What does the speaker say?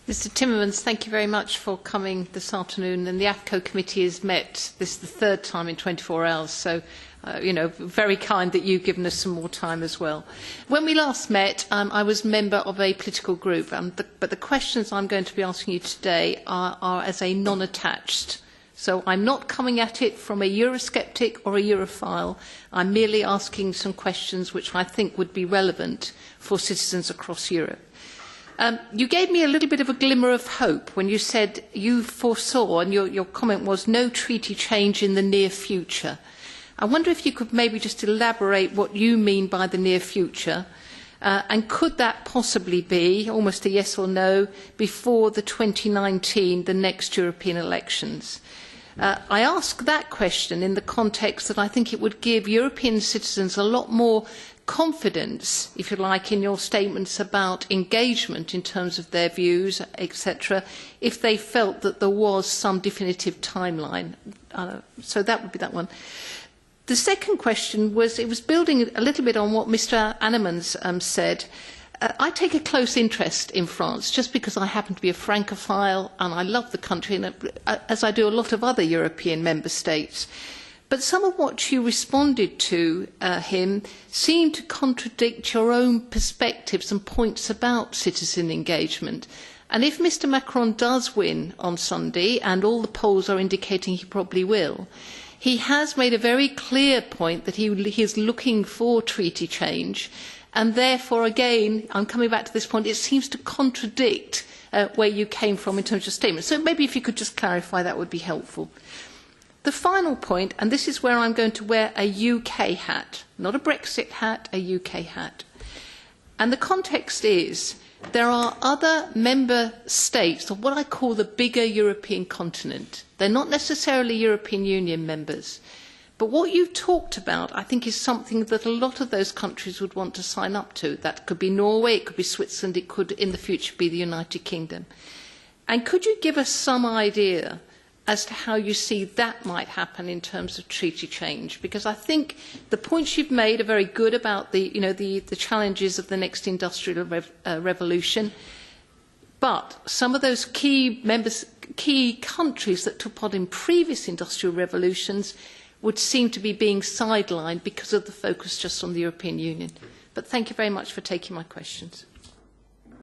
Mr Timmermans, thank you very much for coming this afternoon. And the AFCO committee has met. This is the third time in 24 hours, so very kind that you've given us some more time as well. When we last met, I was a member of a political group, but the questions I'm going to be asking you today are as a non-attached. So I'm not coming at it from a Eurosceptic or a Europhile. I'm merely asking some questions which I think would be relevant for citizens across Europe. You gave me a little bit of a glimmer of hope when you said you foresaw, and your comment was, no treaty change in the near future. I wonder if you could maybe just elaborate what you mean by the near future, and could that possibly be, almost a yes or no, before the 2019, the next European elections? I ask that question in the context that I think it would give European citizens a lot more confidence, if you like, in your statements about engagement in terms of their views, etc., if they felt that there was some definitive timeline. So that would be that one. The second question was, it was building a little bit on what Mr Timmermans said. I take a close interest in France just because I happen to be a Francophile and I love the country, and as I do a lot of other European member states. But some of what you responded to him seemed to contradict your own perspectives and points about citizen engagement. And if Mr Macron does win on Sunday, and all the polls are indicating he probably will, he has made a very clear point that he is looking for treaty change. And therefore, again, I'm coming back to this point, it seems to contradict where you came from in terms of your statement. So maybe if you could just clarify, that would be helpful. The final point, and this is where I'm going to wear a UK hat, not a Brexit hat, a UK hat. And the context is, there are other member states of what I call the bigger European continent. They're not necessarily European Union members. But what you talked about, I think, is something that a lot of those countries would want to sign up to. That could be Norway, it could be Switzerland, it could in the future be the United Kingdom. And could you give us some idea as to how you see that might happen in terms of treaty change? Because I think the points you've made are very good about the challenges of the next industrial revolution. But some of those key countries that took part in previous industrial revolutions would seem to be being sidelined because of the focus just on the European Union. But thank you very much for taking my questions.